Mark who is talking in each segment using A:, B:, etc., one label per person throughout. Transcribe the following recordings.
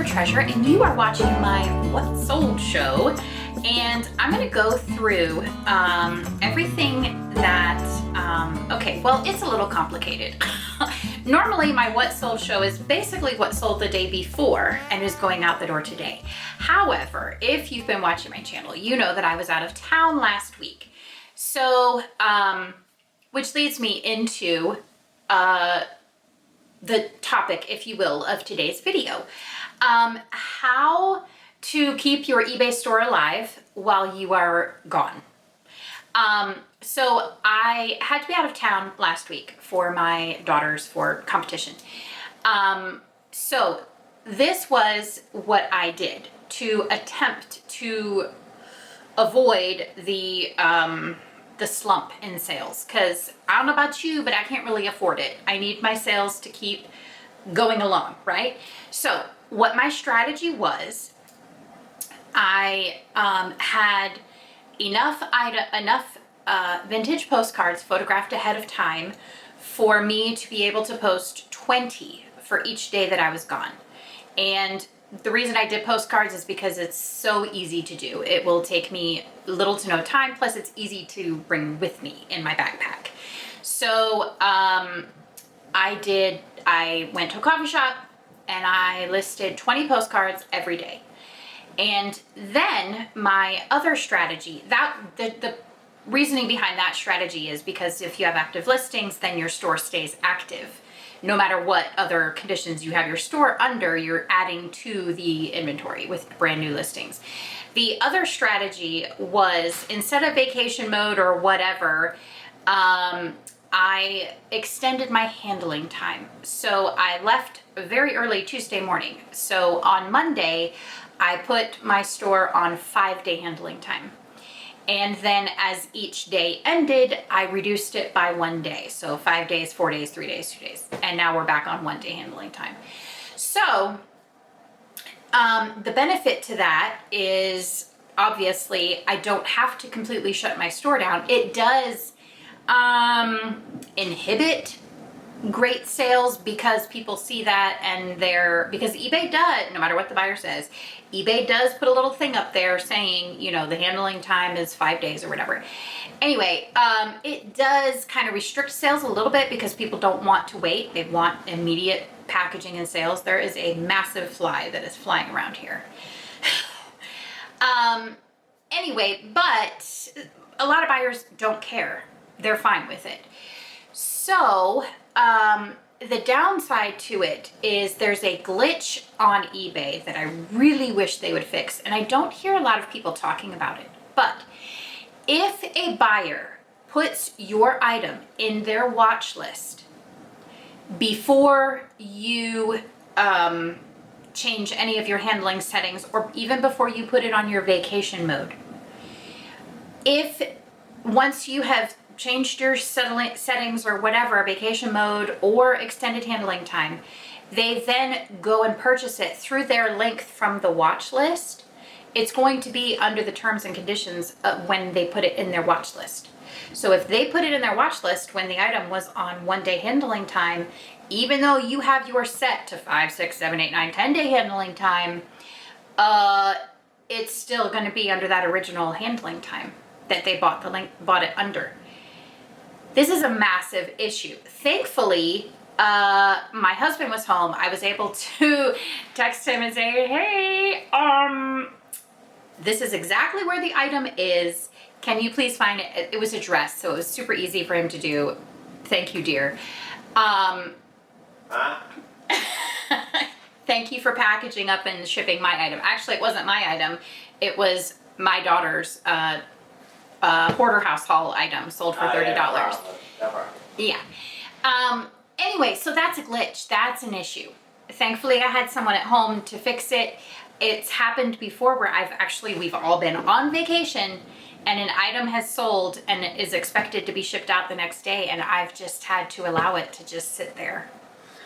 A: Treasure, and you are watching my What Sold show. And I'm going to go through everything that, okay, well, it's a little complicated. Normally, my What Sold show is basically what sold the day before and is going out the door today. However, if you've been watching my channel, you know that I was out of town last week. So, which leads me into the topic, if you will, of today's video. How to keep your eBay store alive while you are gone. So I had to be out of town last week for my daughters for competition. So this was what I did to attempt to avoid the slump in sales, because I don't know about you, but I can't really afford it. I need my sales to keep going along, right? So what my strategy was, I had enough vintage postcards photographed ahead of time for me to be able to post 20 for each day that I was gone. And the reason I did postcards is because it's so easy to do. It will take me little to no time, plus it's easy to bring with me in my backpack. So I went to a coffee shop and I listed 20 postcards every day. And then my other strategy, the reasoning behind that strategy is because if you have active listings, then your store stays active. No matter what other conditions you have your store under, you're adding to the inventory with brand new listings. The other strategy was, instead of vacation mode or whatever, I extended my handling time. So I left very early Tuesday morning. So on Monday, I put my store on 5-day handling time. And then as each day ended, I reduced it by 1 day. So 5 days, 4 days, 3 days, 2 days. And now we're back on 1 day handling time. So the benefit to that is, obviously, I don't have to completely shut my store down. It does inhibit great sales because people see that, and because eBay does, no matter what the buyer says, eBay does put a little thing up there saying, you know, the handling time is 5 days or whatever. Anyway, it does kind of restrict sales a little bit because people don't want to wait. They want immediate packaging and sales. There is a massive fly that is flying around here. Anyway, but a lot of buyers don't care. They're fine with it. So, the downside to it is there's a glitch on eBay that I really wish they would fix, and I don't hear a lot of people talking about it. But if a buyer puts your item in their watch list before you change any of your handling settings, or even before you put it on your vacation mode, once you have changed your settings or whatever, vacation mode or extended handling time, they then go and purchase it through their link from the watch list, it's going to be under the terms and conditions when they put it in their watch list. So if they put it in their watch list when the item was on 1 day handling time, even though you have yours set to 5, 6, 7, 8, 9, 10 day handling time, it's still going to be under that original handling time that they bought it under. This is a massive issue. Thankfully, my husband was home. I was able to text him and say, hey, this is exactly where the item is. Can you please find it? It was a dress, so it was super easy for him to do. Thank you, dear. Thank you for packaging up and shipping my item. Actually, it wasn't my item. It was my daughter's Hoarder House Haul item sold for $30. Yeah. Anyway, so that's a glitch. That's an issue. Thankfully, I had someone at home to fix it. It's happened before where we've all been on vacation and an item has sold and is expected to be shipped out the next day, and I've just had to allow it to just sit there,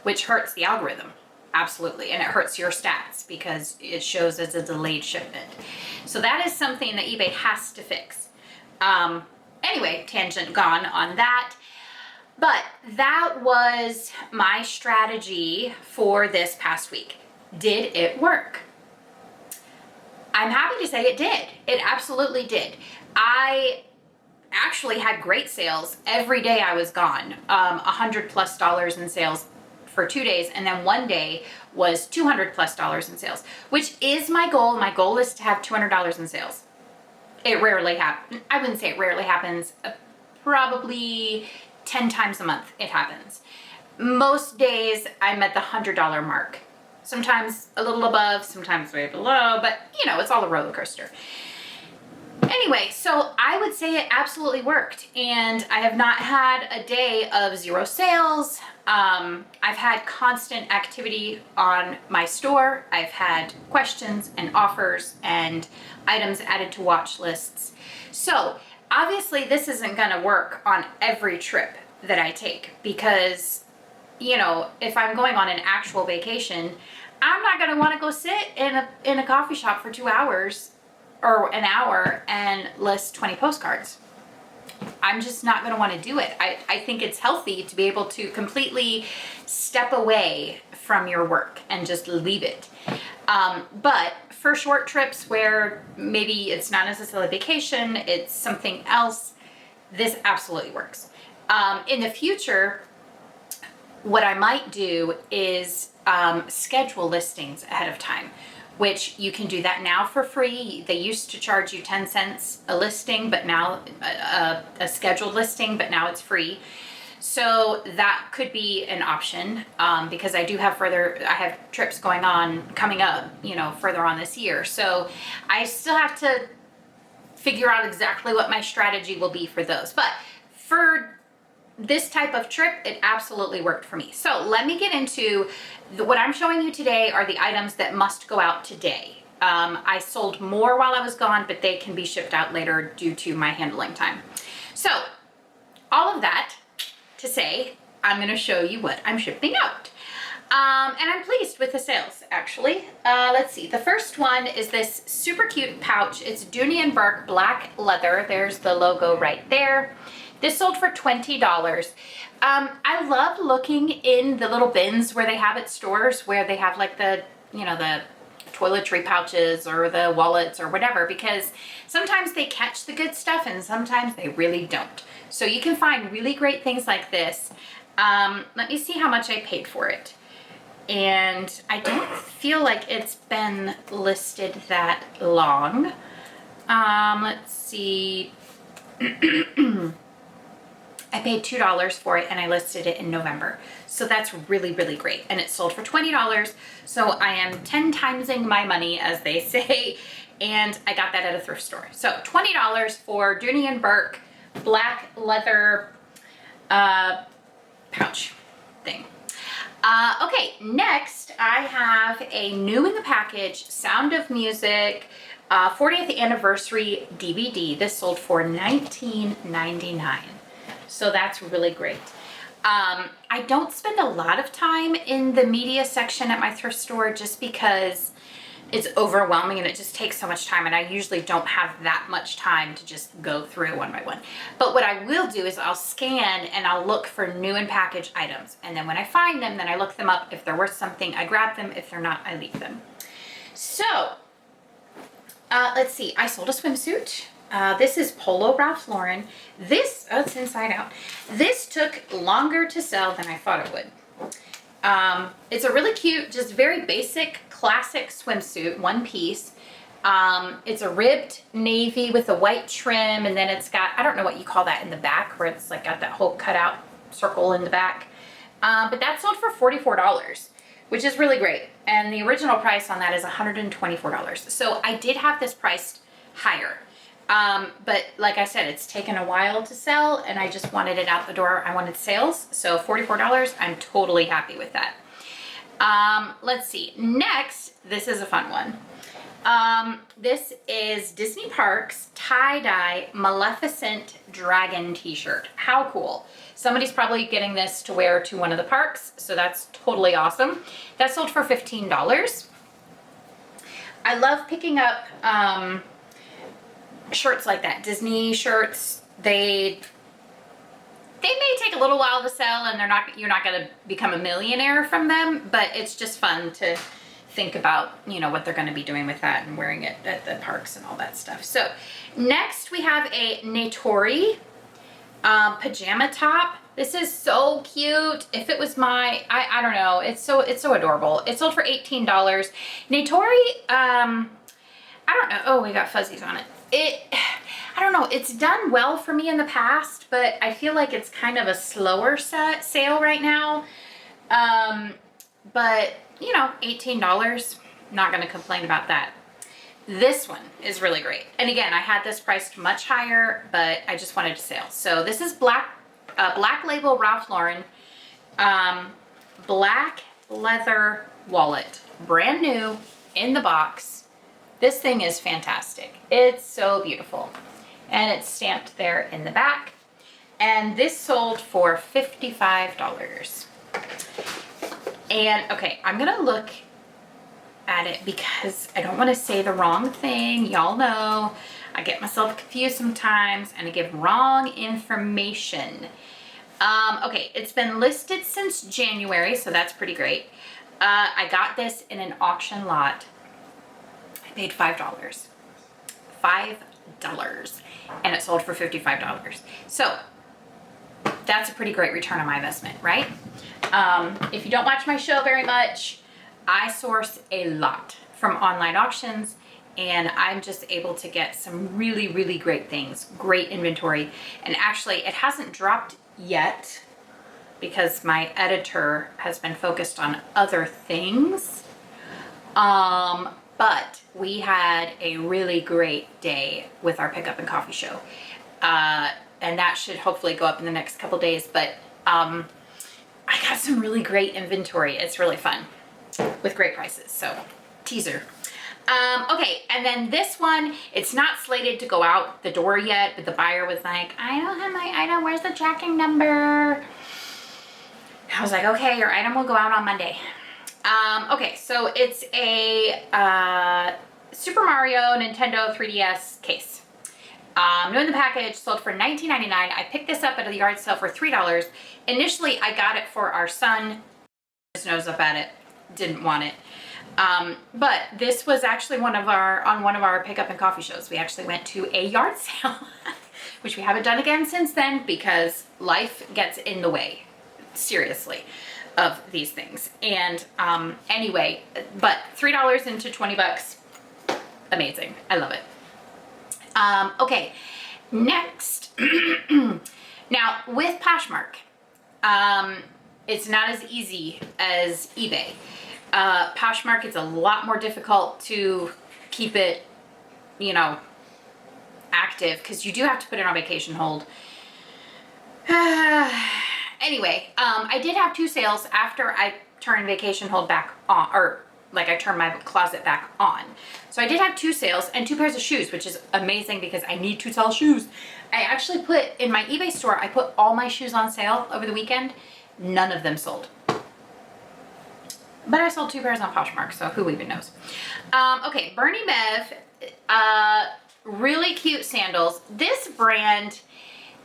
A: which hurts the algorithm. Absolutely. And it hurts your stats because it shows as a delayed shipment. So that is something that eBay has to fix. Anyway, tangent gone on that. But that was my strategy for this past week. Did it work? I'm happy to say it did. It absolutely did. I actually had great sales every day I was gone. $100+ in sales for 2 days, and then one day was $200+ in sales, which is my goal. My goal is to have $200 in sales. It rarely happens. I wouldn't say it rarely happens. Probably 10 times a month it happens. Most days I'm at the $100 mark. Sometimes a little above, sometimes way below, but you know, it's all a roller coaster. Anyway, so I would say it absolutely worked, and I have not had a day of 0 sales. I've had constant activity on my store. I've had questions and offers and items added to watch lists. So obviously this isn't going to work on every trip that I take, because, you know, if I'm going on an actual vacation, I'm not going to want to go sit in a coffee shop for 2 hours or an hour and list 20 postcards. I'm just not going to want to do it. I think it's healthy to be able to completely step away from your work and just leave it. But for short trips where maybe it's not necessarily vacation, it's something else, this absolutely works. In the future, what I might do is schedule listings ahead of time, which you can do that now for free. They used to charge you 10 cents a listing, but now a scheduled listing, but now it's free. So that could be an option, because I have trips coming up, you know, further on this year. So I still have to figure out exactly what my strategy will be for those. But for this type of trip, it absolutely worked for me. So let me get into what I'm showing you today are the items that must go out today. I sold more while I was gone, but they can be shipped out later due to my handling time. So all of that to say, I'm going to show you what I'm shipping out. And I'm pleased with the sales, actually. Let's see. The first one is this super cute pouch. It's Dooney & Burke black leather. There's the logo right there. This sold for $20. I love looking in the little bins where they have at stores, where they have like the, you know, the toiletry pouches or the wallets or whatever, because sometimes they catch the good stuff and sometimes they really don't. So you can find really great things like this. Let me see how much I paid for it. And I don't feel like it's been listed that long. Let's see. I paid $2 for it and I listed it in November. So that's really, really great. And it sold for $20. So I am 10 timesing my money, as they say. And I got that at a thrift store. So $20 for Dooney & Burke black leather pouch thing. Okay, next I have a new in the package Sound of Music 40th anniversary DVD. This sold for $19.99. So that's really great. I don't spend a lot of time in the media section at my thrift store just because it's overwhelming and it just takes so much time, and I usually don't have that much time to just go through one by one. But what I will do is I'll scan and I'll look for new in package items, and then when I find them, then I look them up. If they're worth something, I grab them. If they're not, I leave them. So let's see, I sold a swimsuit. This is Polo Ralph Lauren. This, oh, it's inside out. This took longer to sell than I thought it would. It's a really cute, just very basic, classic swimsuit, one piece. It's a ribbed navy with a white trim, and then it's got, I don't know what you call that in the back, where it's like got that whole cutout circle in the back. But that sold for $44, which is really great. And the original price on that is $124. So I did have this priced higher. But like I said, it's taken a while to sell and I just wanted it out the door. I wanted sales. So $44, I'm totally happy with that. Let's see. Next, this is a fun one. This is Disney Parks tie-dye Maleficent dragon t-shirt. How cool. Somebody's probably getting this to wear to one of the parks. So that's totally awesome. That sold for $15. I love picking up, shirts like that, Disney shirts. They may take a little while to sell, and you're not going to become a millionaire from them, but it's just fun to think about, you know, what they're going to be doing with that and wearing it at the parks and all that stuff. So next we have a Natori pajama top. This is so cute. If it was my, I don't know, it's so adorable. It sold for $18. Natori, I don't know. Oh, we got fuzzies on it. I don't know. It's done well for me in the past, but I feel like it's kind of a slower sale right now. But you know, $18, not going to complain about that. This one is really great. And again, I had this priced much higher, but I just wanted to sale. So this is black label Ralph Lauren, black leather wallet, brand new in the box. This thing is fantastic. It's so beautiful. And it's stamped there in the back. And this sold for $55. And okay, I'm gonna look at it because I don't want to say the wrong thing. Y'all know I get myself confused sometimes and I give wrong information. Okay, it's been listed since January, so that's pretty great. I got this in an auction lot. I paid $5. $5. And it sold for $55. So that's a pretty great return on my investment, right? If you don't watch my show very much, I source a lot from online auctions, and I'm just able to get some really, really great things, great inventory. And actually, it hasn't dropped yet because my editor has been focused on other things. But we had a really great day with our pickup and coffee show. And that should hopefully go up in the next couple days. But I got some really great inventory. It's really fun with great prices. So teaser. Okay, and then this one, it's not slated to go out the door yet, but the buyer was like, I don't have my item. Where's the tracking number? I was like, okay, your item will go out on Monday. Okay, so it's a Super Mario Nintendo 3DS case. New in the package, sold for $19.99. I picked this up at a yard sale for $3. Initially, I got it for our son. Just knows up at it. Didn't want it. But this was actually on one of our pickup and coffee shows. We actually went to a yard sale, which we haven't done again since then because life gets in the way, seriously, of these things. And anyway, but $3 into $20, amazing. I love it. Okay, next. Now with Poshmark, it's not as easy as eBay. Poshmark, it's a lot more difficult to keep it, you know, active because you do have to put it on vacation hold. Anyway, I did have 2 sales after I turned vacation hold back on, or like I turned my closet back on. So I did have 2 sales and 2 pairs of shoes, which is amazing because I need to sell shoes. I actually put in my eBay store, I put all my shoes on sale over the weekend. None of them sold. But I sold 2 pairs on Poshmark, so who even knows? Okay, Bernie Mev, really cute sandals. This brand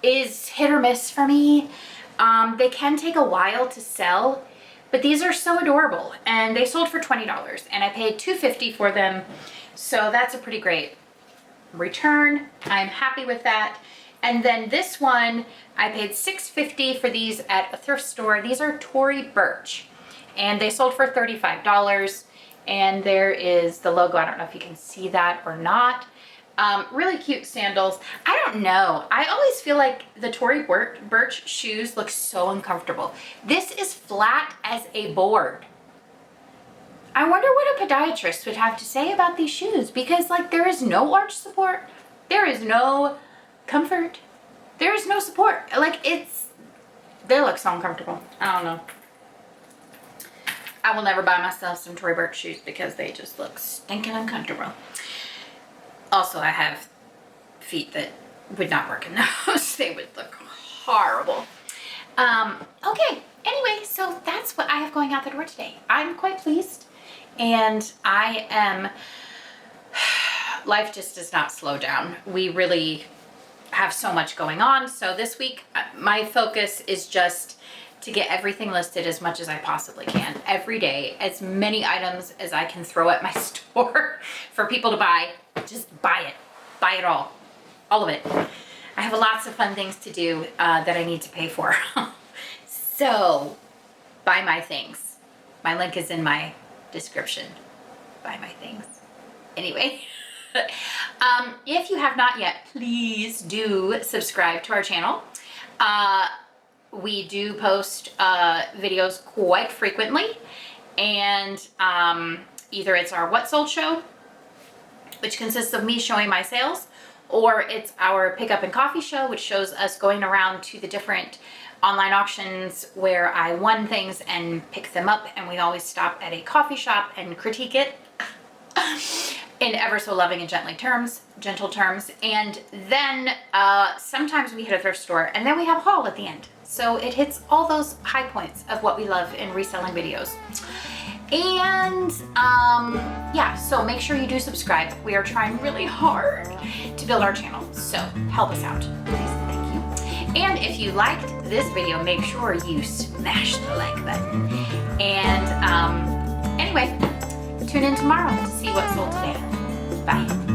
A: is hit or miss for me. They can take a while to sell, but these are so adorable, and they sold for $20, and I paid $2.50 for them, so that's a pretty great return. I'm happy with that. And then this one, I paid $6.50 for these at a thrift store. These are Tory Burch, and they sold for $35, and there is the logo. I don't know if you can see that or not. Really cute sandals. I don't know. I always feel like the Tory Burch shoes look so uncomfortable. This is flat as a board. I wonder what a podiatrist would have to say about these shoes because like there is no arch support. There is no comfort. There is no support. Like they look so uncomfortable. I don't know. I will never buy myself some Tory Burch shoes because they just look stinking uncomfortable. Also, I have feet that would not work in those. They would look horrible. Okay, anyway, so that's what I have going out the door today. I'm quite pleased, and I am, life just does not slow down. We really have so much going on. So this week, my focus is just to get everything listed as much as I possibly can every day, as many items as I can throw at my store for people to buy. Just buy it all of it. I have lots of fun things to do that I need to pay for. So buy my things. My link is in my description. Buy my things. Anyway, if you have not yet, please do subscribe to our channel. We do post videos quite frequently, and either it's our What Sold show, which consists of me showing my sales, or it's our Pick Up and Coffee show, which shows us going around to the different online auctions where I won things and pick them up, and we always stop at a coffee shop and critique it in ever so loving and gentle terms. And then sometimes we hit a thrift store, and then we have a haul at the end. So it hits all those high points of what we love in reselling videos. And yeah, so make sure you do subscribe. We are trying really hard to build our channel, so help us out, please. Thank you. And if you liked this video, make sure you smash the like button. And anyway, tune in tomorrow to see what sold today. Bye.